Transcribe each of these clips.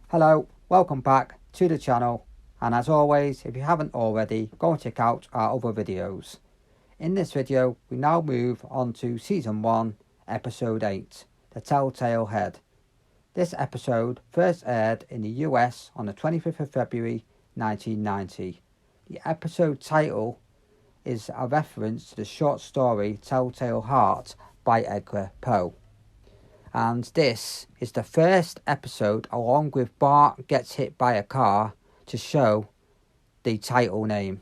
Hello, welcome back to the channel, and as always, if you haven't already, go and check out our other videos. In this video, we now move on to Season 1, Episode 8, The Telltale Head. This episode first aired in the US on the 25th of February 1990. The episode title is a reference to the short story Telltale Heart by Edgar Poe. And this is the first episode along with Bart gets hit by a car to show the title name.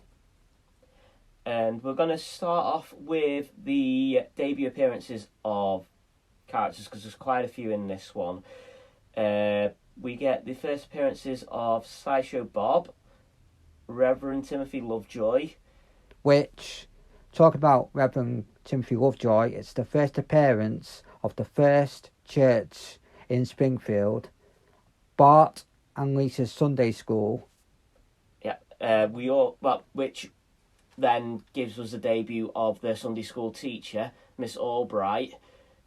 And we're going to start off with the debut appearances of characters, because there's quite a few in this one. We get the first appearances of Sideshow Bob, Reverend Timothy Lovejoy. Which, talking about Reverend Timothy Lovejoy, it's the first appearance of the first church in Springfield, Bart and Lisa's Sunday school. Yeah, which then gives us the debut of the Sunday school teacher, Miss Albright,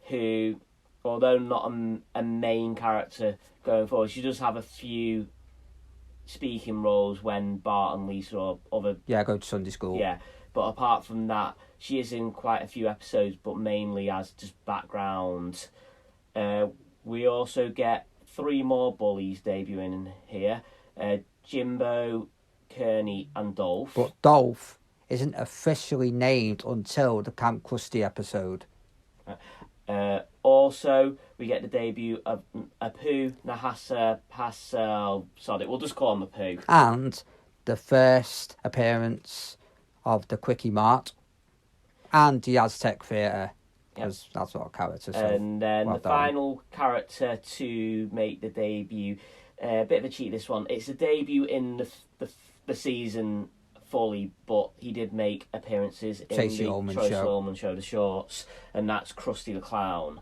who, although not a main character going forward, she does have a few speaking roles when Bart and Lisa or other... Yeah, go to Sunday school. Yeah, but apart from that, she is in quite a few episodes, but mainly as just background. We also get 3 more bullies debuting here. Jimbo, Kearney and Dolph. But Dolph isn't officially named until the Camp Krusty episode. Also, we get the debut of Apu, Nahasa, Hassel, sorry, we'll just call him Apu. And the first appearance of the Quickie Mart and the Aztec Theatre. Because that's what a character. So and then well the done. final character to make the debut, a bit of a cheat this one. It's a debut in the season fully, but he did make appearances in Tracy the Ullman Tracy show. Ullman show, the shorts, and that's Krusty the Clown.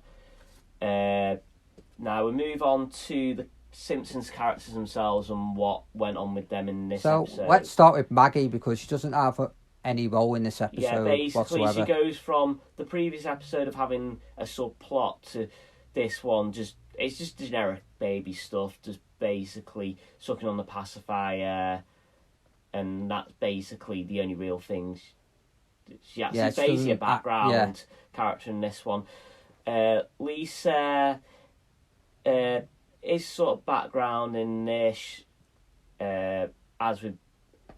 Now we move on to the Simpsons characters themselves and what went on with them in this episode. So let's start with Maggie, because she doesn't have any role in this episode. Yeah, basically whatsoever. she goes from the previous episode of having a subplot to this one. It's just generic baby stuff, just basically sucking on the pacifier, and that's basically the only real thing. She's basically a background character in this one. Lisa is sort of background in this, as with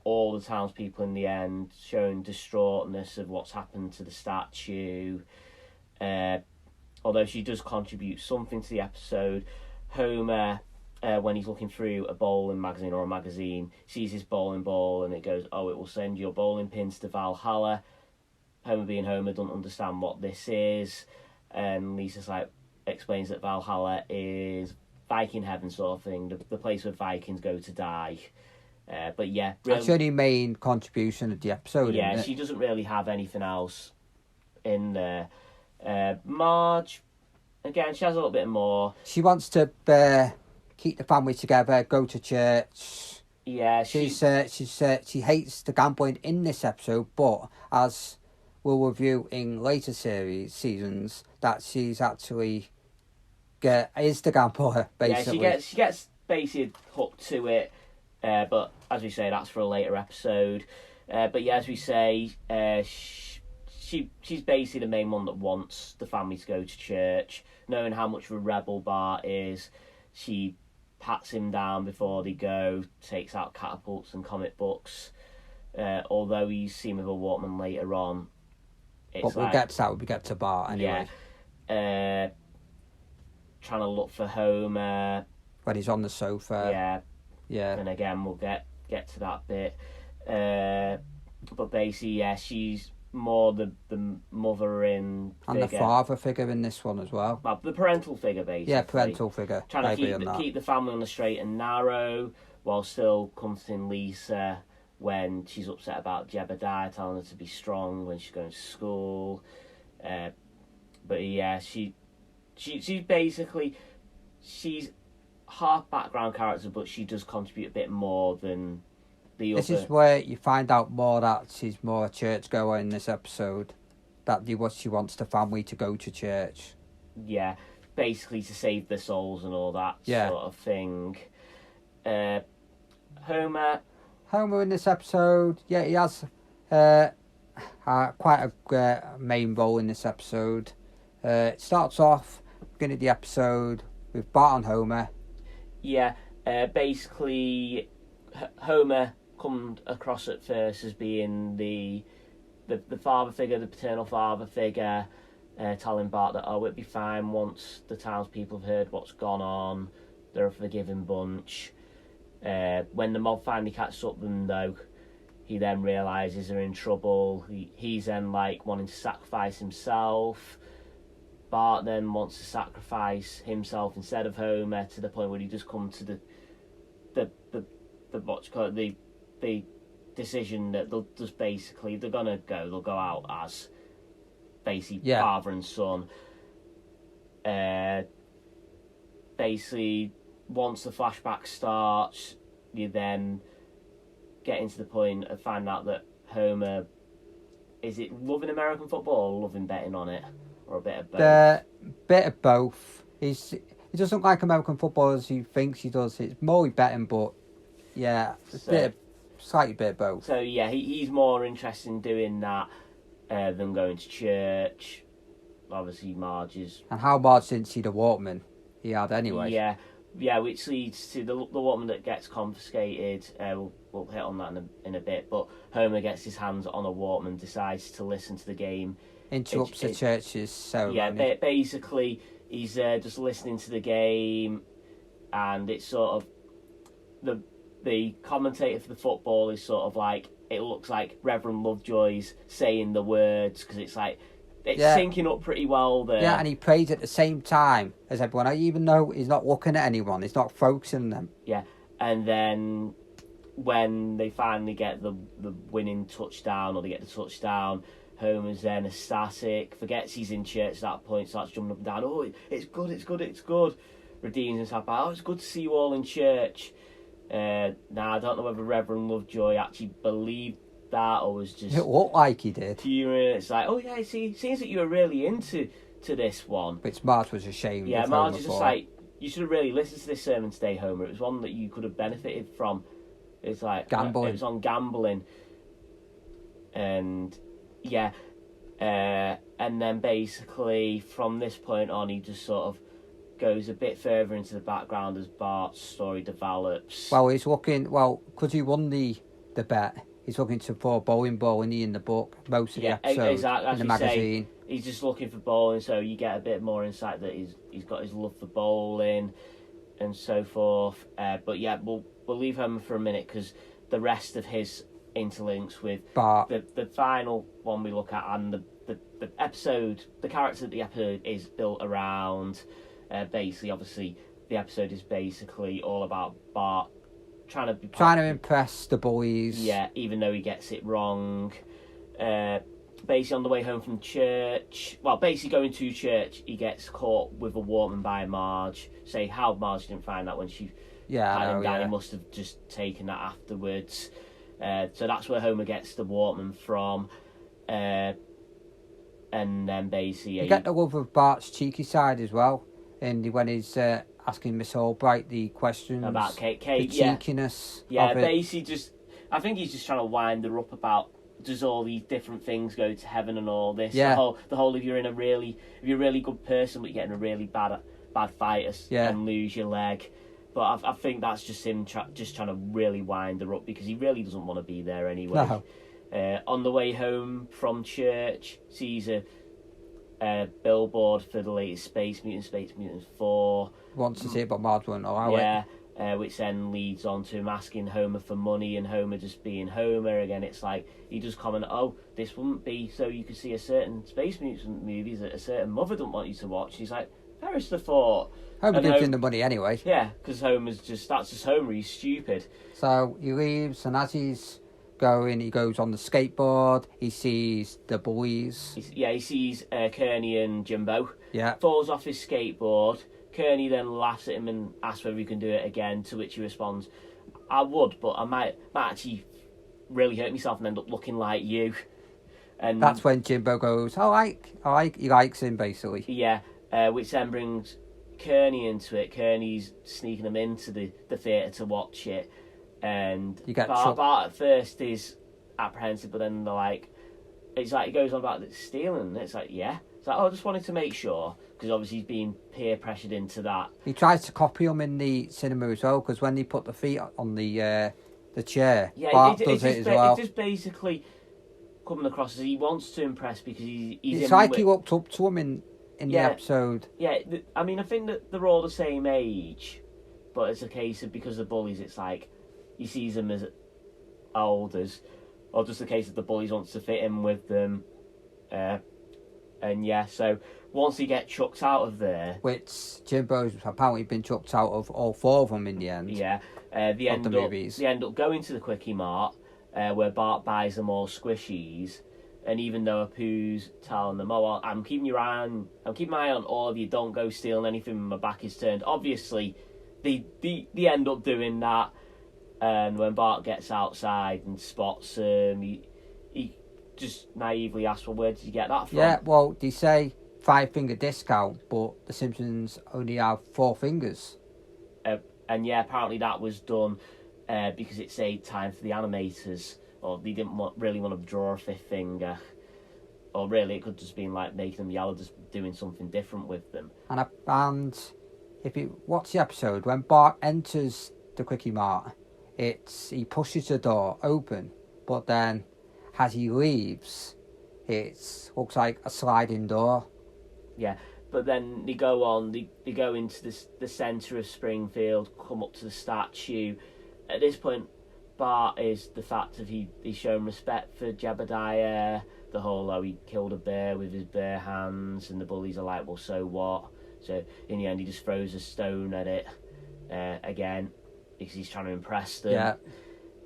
all the townspeople in the end, showing distraughtness of what's happened to the statue. Although she does contribute something to the episode. Homer, when he's looking through a bowling magazine or a magazine, sees his bowling ball and it goes, "Oh, it will send your bowling pins to Valhalla." Homer, being Homer, doesn't understand what this is, and Lisa's explains that Valhalla is Viking heaven sort of thing, the place where Vikings go to die. But yeah, really, that's the only main contribution of the episode. Yeah, isn't it? she doesn't really have anything else in there. Marge, again, she has a little bit more. She wants to keep the family together, go to church. Yeah, she hates the gambling in this episode, but as we'll review in later seasons, that she's actually is the gambler basically. Yeah, she gets basically hooked to it. But as we say, that's for a later episode. But yeah, as we say, she's basically the main one that wants the family to go to church. Knowing how much of a rebel Bart is, she pats him down before they go, takes out catapults and comic books. Although he's seen with a Walkman later on. But we'll get to that when we get to Bart anyway. Yeah. Trying to look for Homer. When he's on the sofa. Yeah. Yeah. And again, we'll get to that bit. But basically, yeah, she's more the mothering figure. And the father figure in this one as well. Well, the parental figure, basically. Yeah, parental figure. Trying to keep the family on the straight and narrow, while still comforting Lisa when she's upset about Jebediah, telling her to be strong when she's going to school. But yeah, she's basically... She's half background character, but she does contribute a bit more than the other. This is where you find out more that she's more a churchgoer in this episode. That she wants the family to go to church. Yeah, basically to save their souls and all that sort of thing. Homer. Homer in this episode, yeah, he has quite a main role in this episode. It starts off, beginning of the episode, with Bart and Homer. Yeah, basically, Homer come across at first as being the father figure, the paternal father figure, telling Bart that, it'd be fine once the townspeople have heard what's gone on. They're a forgiving bunch. When the mob finally catches up with them, though, he then realises they're in trouble. He's then wanting to sacrifice himself. Bart then wants to sacrifice himself instead of Homer, to the point where he just comes to the decision that they'll just basically they'll go out as basically father and son. Basically, once the flashback starts, you then get into the point of finding out that Homer, is it loving American football or loving betting on it, or a bit of both? Bit of both. He doesn't like American football as he thinks he does. It's more betting, but yeah, slightly bit of both. So yeah, he's more interested in doing that than going to church. Obviously, Marge is... And how Marge didn't see the Walkman he had anyway. Yeah, which leads to the Walkman that gets confiscated. We'll hit on that in a bit. But Homer gets his hands on a Walkman, decides to listen to the game. Interrupts the church's ceremony. Yeah, basically, he's just listening to the game, and it's sort of... The commentator for the football is sort of it looks like Reverend Lovejoy's saying the words, because it's syncing up pretty well there. Yeah, and he prays at the same time as everyone, even though he's not looking at anyone, he's not focusing on them. Yeah, and then when they finally get the winning touchdown, or they get the touchdown, Homer's then ecstatic, forgets he's in church at that point, starts jumping up and down. Oh, it's good. Redeems himself by, it's good to see you all in church. Now, I don't know whether Reverend Lovejoy actually believed that, or was just... It looked like he did. It's like, oh yeah, it seems that you were really into this one. Which Marge was ashamed of. Yeah, Marge is just you should have really listened to this sermon today, Homer. It was one that you could have benefited from. It's gambling. It was on gambling. And yeah, and then basically from this point on, he just sort of goes a bit further into the background as Bart's story develops. Well, he's looking... Well, because he won the bet, he's looking to pour bowling ball in the book, most of the episode, exactly, in the magazine. He's just looking for bowling, so you get a bit more insight that he's got his love for bowling and so forth. But yeah, we'll leave him for a minute, because the rest of his interlinks with Bart. The final one we look at, and the episode, the character of the episode is built around... basically, obviously, the episode is basically all about Bart trying to impress the boys. Yeah, even though he gets it wrong. Basically, on the way home from church, basically going to church, he gets caught with a Walkman by Marge. Say how Marge didn't find that when she had him down. He must have just taken that afterwards. So that's where Homer gets the Walkman from. And then basically... You get the love of Bart's cheeky side as well. And when he's asking Miss Albright the questions about Kate, the cheekiness. Yeah, basically I think he's just trying to wind her up about, does all these different things go to heaven and all this. Yeah. The whole if you're a really good person, but you get in a really bad fight and lose your leg. But I think that's just him just trying to really wind her up, because he really doesn't want to be there anyway. No. On the way home from church, sees a billboard for the latest Space Mutants 4. Wants to see it, but Marge won't allow it. Which then leads on to him asking Homer for money, and Homer just being Homer again. It's he does comment, this wouldn't be so you could see a certain Space Mutant movies that a certain mother don't want you to watch. And he's like, perish the thought. Homer gives him the money anyway. Yeah, because that's just Homer, he's stupid. So he leaves, and as he's going, he goes on the skateboard, he sees the boys. He sees Kearney and Jimbo. Yeah. Falls off his skateboard. Kearney then laughs at him and asks whether he can do it again, to which he responds, I would, but I might actually really hurt myself and end up looking like you. And that's when Jimbo goes, he likes him, basically. Yeah, which then brings Kearney into it. Kearney's sneaking them into the theatre to watch it, and Bart at first is apprehensive, but then they're like, it's like he goes on about stealing, and it's like, yeah. It's like, I just wanted to make sure, because obviously he's being peer pressured into that. He tries to copy them in the cinema as well, because when they put the feet on the chair, Bart does it as well. It's just basically coming across as he wants to impress because he's it's like he looked up to him in the episode. Yeah, I mean, I think that they're all the same age, but it's a case of, because the bullies, it's like he sees them as old as, or just a case of the bullies wants to fit in with them. And yeah, so once he gets chucked out of there, which Jimbo's apparently been chucked out of all 4 of them in the end. Yeah, they end up going to the Quickie Mart, where Bart buys them all squishies, and even though Apu's telling them, "Oh, I'm keeping my eye on all of you. Don't go stealing anything when my back is turned." Obviously, they end up doing that, and when Bart gets outside and spots him, he just naively asks, "Well, where did you get that from?" Yeah, well, they say 5-finger discount, but the Simpsons only have 4 fingers. And yeah, apparently that was done because it saved time for the animators, or they didn't really want to draw a 5th finger, or really it could just been like making them yellow, just doing something different with them. And if you watch the episode, when Bart enters the Quickie Mart, he pushes the door open, but then as he leaves, it looks like a sliding door. Yeah, but then they go into the centre of Springfield, come up to the statue. At this point, Bart is the fact of he's shown respect for Jebediah, the whole, he killed a bear with his bare hands, and the bullies are like, well, so what? So in the end, he just throws a stone at it again, because he's trying to impress them. Yeah.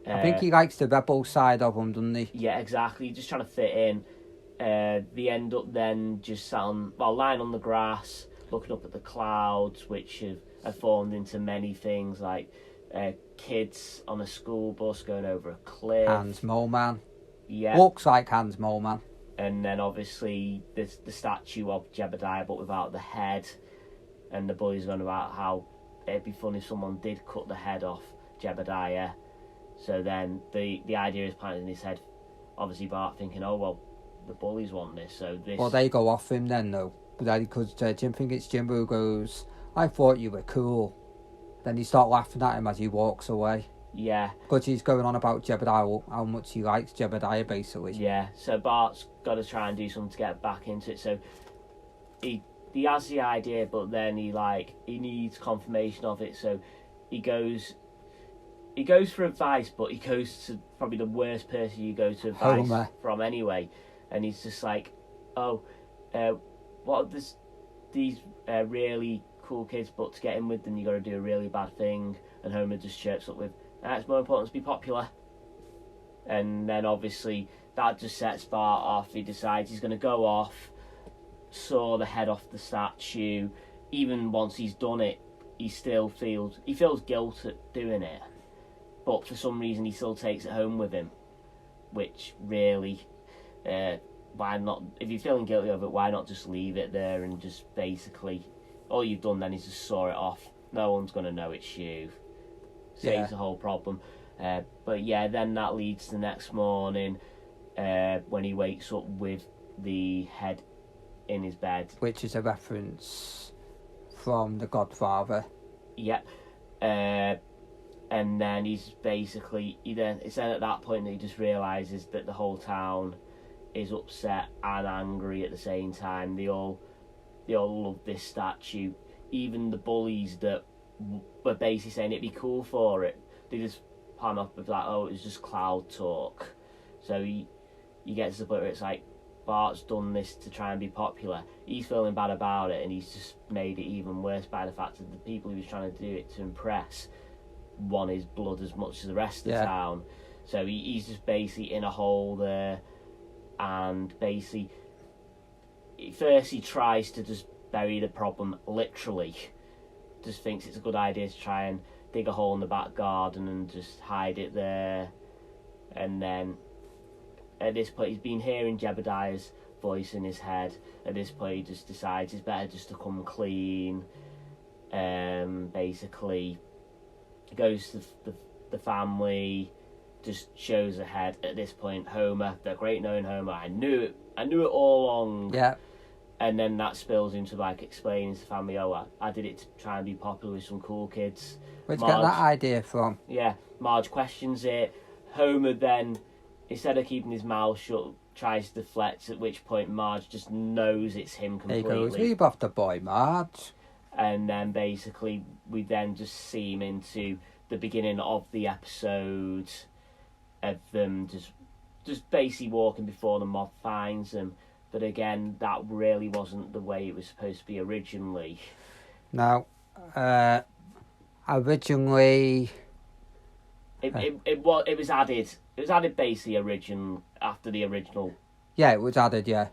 I think he likes the rebel side of them, doesn't he? Yeah, exactly. Just trying to fit in. They end up then just lying on the grass, looking up at the clouds, which have formed into many things, like kids on a school bus going over a cliff. Hans Mole Man. Yeah. Looks like Hans Mole Man. And then obviously the statue of Jebediah, but without the head. And the boys going about how it'd be fun if someone did cut the head off Jebediah. So then the idea is planted in his head. Obviously Bart thinking, oh, well, the bullies want this, so this... Well, they go off him then, though. Because Jimbo goes, I thought you were cool. Then they start laughing at him as he walks away. Yeah. Because he's going on about Jebediah, how much he likes Jebediah, basically. Yeah, so Bart's got to try and do something to get back into it. So he has the idea, but then he needs confirmation of it, so he goes for advice, but he goes to probably the worst person you go to advice Homer. From anyway. And he's just like, what are these really cool kids, but to get in with them you got to do a really bad thing. And Homer just chirps up with, it's more important to be popular. And then obviously that just sets Bart off. He decides he's going to go off, saw the head off the statue. Even once he's done it, he feels guilt at doing it, but for some reason he still takes it home with him, which really, why not? If you're feeling guilty of it, why not just leave it there and just basically, all you've done then is just saw it off. No one's going to know it's you. Saves the whole problem. But yeah, then that leads to the next morning when he wakes up with the head in his bed, which is a reference from The Godfather. Yeah. And then he's basically, it's then at that point that he just realises that the whole town is upset and angry at the same time. They all love this statue. Even the bullies that were basically saying it'd be cool for it, they just pan off with like, oh, it was just cloud talk. So you get to the point where it's like, Bart's done this to try and be popular. He's feeling bad about it, and he's just made it even worse by the fact that the people he was trying to do it to impress want his blood as much as the rest of the town. So he's just basically in a hole there, and basically first he tries to just bury the problem literally, just thinks it's a good idea to try and dig a hole in the back garden and just hide it there. And then at this point he's been hearing Jebediah's voice in his head. At this point he just decides it's better just to come clean, Basically goes to the family, just shows ahead. At this point, Homer, the great known Homer, I knew it all along. Yeah. And then that spills into like explaining to the family, I did it to try and be popular with some cool kids. Where'd you get that idea from? Yeah, Marge questions it. Homer then, instead of keeping his mouth shut, tries to deflect, at which point Marge just knows it's him completely. He goes, leave off the boy, Marge. And then basically we then just see him into the beginning of the episode of them just basically walking before the mob finds them. But again, that really wasn't the way it was supposed to be originally. No. Originally... It was added. It was added basically after the original. Yeah, it was added, yeah.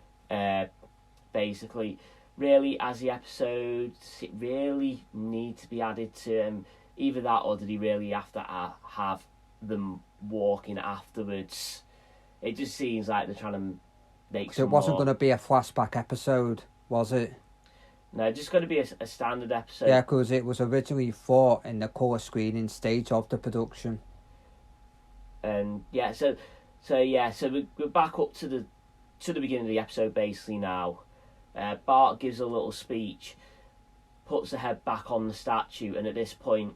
Basically, really, as the episodes, it really need to be added to either that, or did he really have to have them walking afterwards? It just seems like they're trying to make. So it wasn't going to be a flashback episode, was it? No, just going to be a standard episode. Yeah, because it was originally thought in the colour screening stage of the production. And yeah, so we're back up to the beginning of the episode basically now. Bart gives a little speech, puts the head back on the statue, and at this point,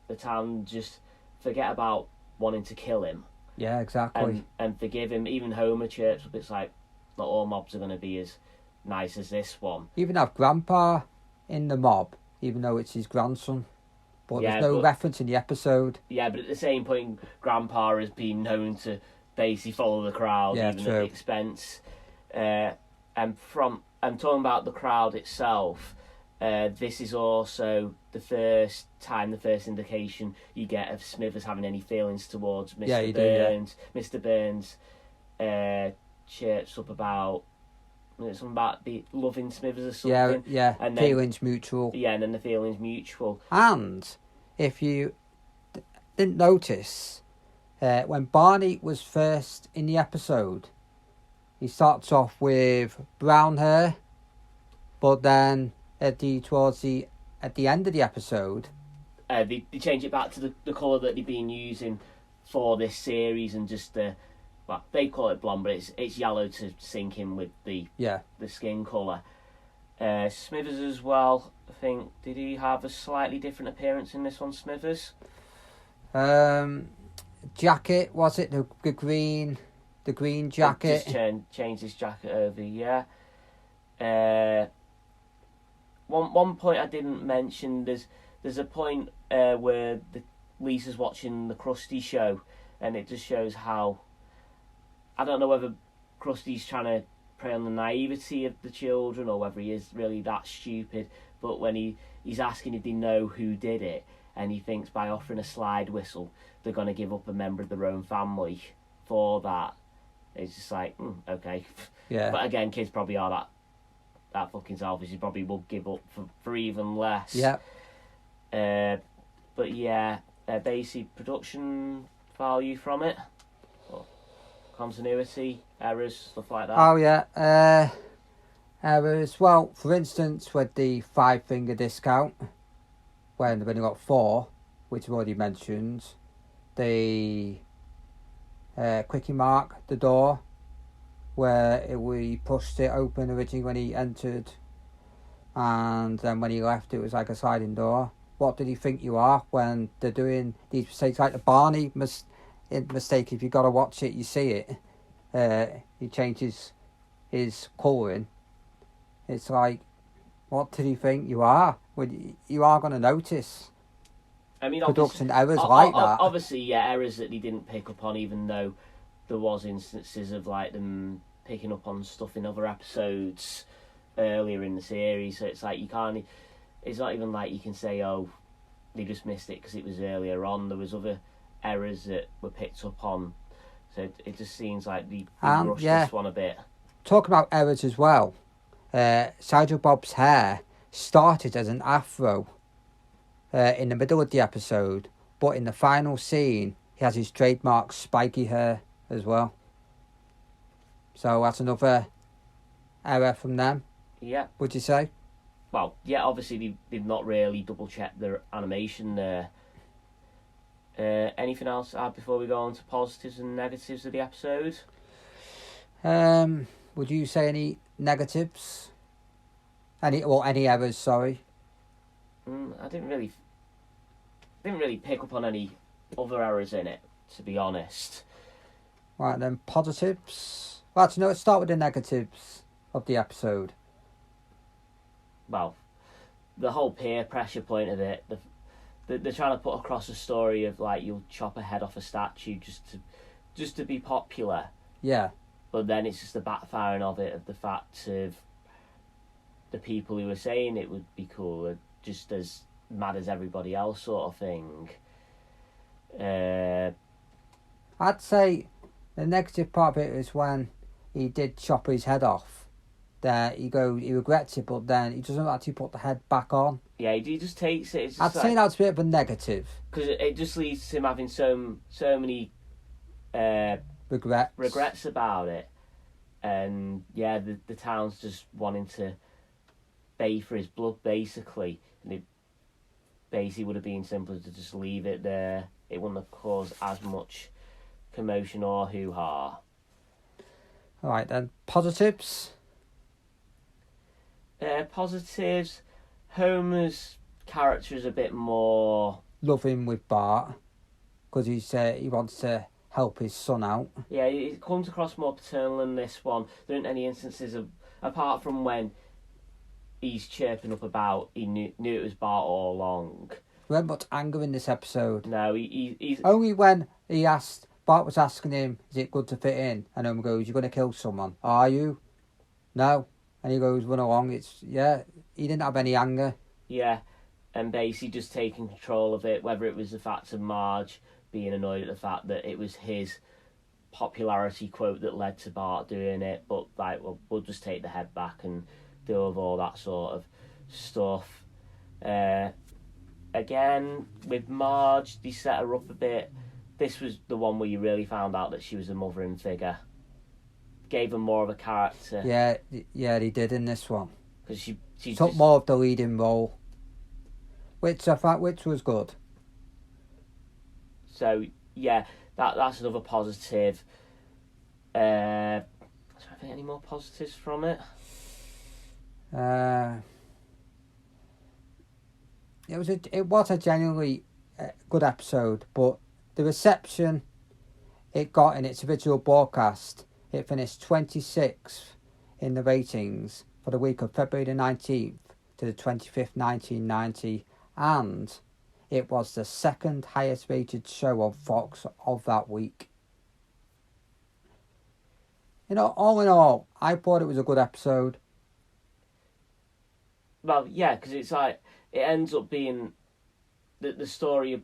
the town just forget about wanting to kill him. Yeah, exactly. And forgive him. Even Homer chirps up. It's like, not all mobs are going to be as nice as this one. Even have Grandpa in the mob, even though it's his grandson. But yeah, there's no reference in the episode. Yeah, but at the same point, Grandpa has been known to basically follow the crowd, even true. at the expense. And talking about the crowd itself, this is also the first indication you get of Smithers having any feelings towards Mr. Burns. Do, yeah. Mr. Burns chirps up about something about the loving Smithers or something. Yeah, and feelings mutual. Yeah, and then the feelings mutual. And if you didn't notice, when Barney was first in the episode, he starts off with brown hair, but then at the end of the episode, they change it back to the colour that they've been using for this series, and just they call it blonde, but it's yellow to sync in with the skin colour. Smithers as well, I think, did he have a slightly different appearance in this one, Smithers? Jacket, was it the green jacket? Just changed his jacket over, yeah. One point I didn't mention, there's a point where Lisa's watching the Krusty show, and it just shows how, I don't know whether Krusty's trying to prey on the naivety of the children or whether he is really that stupid, but when he's asking if they know who did it, and he thinks by offering a slide whistle they're going to give up a member of their own family for that, it's just like, okay. Yeah. But again, kids probably are that fucking selfish. You probably will give up for even less. Yeah. But yeah, basic production value from it, continuity, errors, stuff like that. Oh yeah, errors. Well, for instance, with the 5-finger discount, when they've only got 4, which I've already mentioned, the quickie mark the door where we pushed it open originally when he entered, and then when he left it was like a sliding door. What did he think you are when they're doing these mistakes, like the Barney mistake? If you got to watch it, you see it. He changes his colouring. It's like, what did he think you are? Well, you are going to notice. I mean, production errors like that. Obviously, yeah, errors that he didn't pick up on, even though there was instances of like them picking up on stuff in other episodes earlier in the series. So it's like you can't. It's not even like you can say, oh, they just missed it because it was earlier on. There was other errors that were picked up on. So it just seems like they rushed this one a bit. Talking about errors as well, Sideshow Bob's hair started as an afro in the middle of the episode, but in the final scene, he has his trademark spiky hair as well. So that's another error from them. Yeah. Would you say? well, yeah, obviously they've not really double checked their animation there. Anything else to add before we go on to positives and negatives of the episode? Would you say any negatives? Any errors? Sorry. I didn't really pick up on any other errors in it, to be honest. Right then, positives. Well, actually, no, let's start with the negatives of the episode. Well, the whole peer pressure point of it. They're trying to put across a story of like you'll chop a head off a statue just to be popular. Yeah. But then it's just the backfiring of it, of the fact of the people who were saying it would be cool are just as mad as everybody else, sort of thing. I'd say the negative part of it is when he did chop his head off. He regrets it, but then he doesn't actually put the head back on. Yeah, he just takes it. It's just I'd say that's a bit of a negative. Because it just leads to him having so many regrets about it. And yeah, the town's just wanting to pay for his blood, basically. And it basically would have been simpler to just leave it there. It wouldn't have caused as much commotion or hoo-ha. Alright then, positives? Positives, Homer's character is a bit more... Love him with Bart, because he wants to help his son out. Yeah, it comes across more paternal in this one. There aren't any instances of, apart from when he's chirping up about he knew it was Bart all along. There wasn't much anger in this episode. No, he's... Only when Bart was asking him, is it good to fit in? And Homer goes, you're going to kill someone. Are you? No. And he goes, run along. He didn't have any anger. Yeah, and basically just taking control of it, whether it was the fact of Marge being annoyed at the fact that it was his popularity quote that led to Bart doing it, but like, well, we'll just take the head back and deal with all that sort of stuff. Again, with Marge, they set her up a bit. This was the one where you really found out that she was a mothering figure. Gave her more of a character. Yeah, they did in this one. Because she took just... more of the leading role, which was good. So yeah, that's another positive. Do I think any more positives from it? It was a genuinely good episode, but the reception it got in its original broadcast, it finished 26th in the ratings for the week of February the 19th to the 25th, 1990, and it was the second highest rated show on Fox of that week. All in all, I thought it was a good episode. Well, yeah, because it's like, it ends up being the story of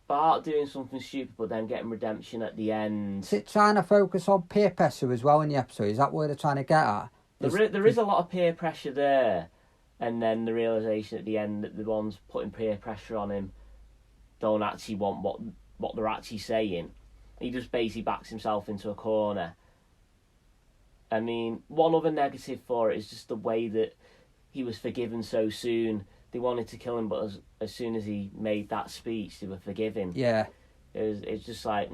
Bart doing something stupid but then getting redemption at the end. Is it trying to focus on peer pressure as well in the episode? Is that what they're trying to get at? There is a lot of peer pressure there, and then the realisation at the end that the ones putting peer pressure on him don't actually want what they're actually saying. He just basically backs himself into a corner. I mean, one other negative for it is just the way that he was forgiven so soon. They wanted to kill him, but as soon as he made that speech, they were forgiving. Yeah. It's just like,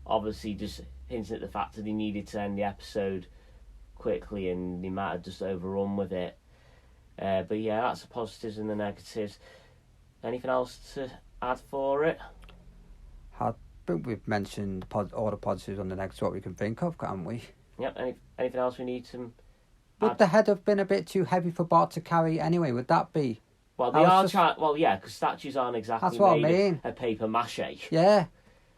obviously just hinting at the fact that he needed to end the episode quickly and he might have just overrun with it. But yeah, that's the positives and the negatives. Anything else to add for it? I think we've mentioned all the positives and the negatives what we can think of, can't we? Yep, anything else we need to... Would the head have been a bit too heavy for Bart to carry anyway? Would that be? Well, they are trying... Well, yeah, because statues aren't exactly that's what made I mean. of paper mache. Yeah,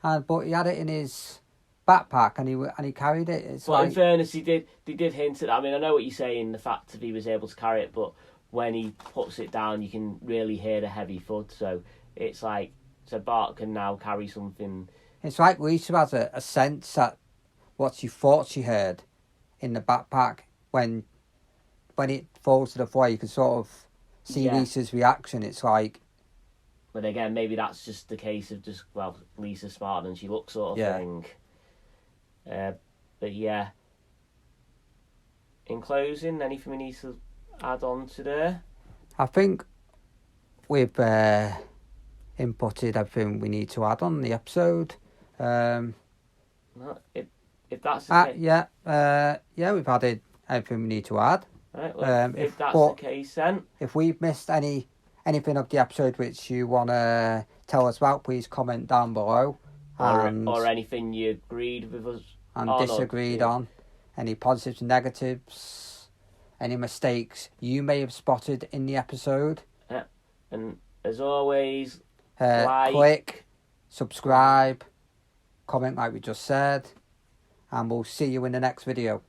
but he had it in his backpack and he carried it. It's well, in fairness, they did hint at... I mean, I know what you're saying, the fact that he was able to carry it, but when he puts it down, you can really hear the heavy thud. So it's like... So Bart can now carry something... It's like Lisa has a sense at what she thought she heard in the backpack. When it falls to the floor, you can sort of see Lisa's reaction. It's like... But again, maybe that's just the case of just, well, Lisa's smarter than she looks sort of thing. But yeah. In closing, anything we need to add on to there? I think we've inputted everything we need to add on the episode. No, if that's the case, yeah, we've added everything we need to add. right, well, if that's the case, then if we've missed anything of the episode which you want to tell us about, please comment down below. Or anything you agreed with us and on disagreed on, any positives and negatives, any mistakes you may have spotted in the episode. Yeah. And as always, click, subscribe, comment like we just said, and we'll see you in the next video.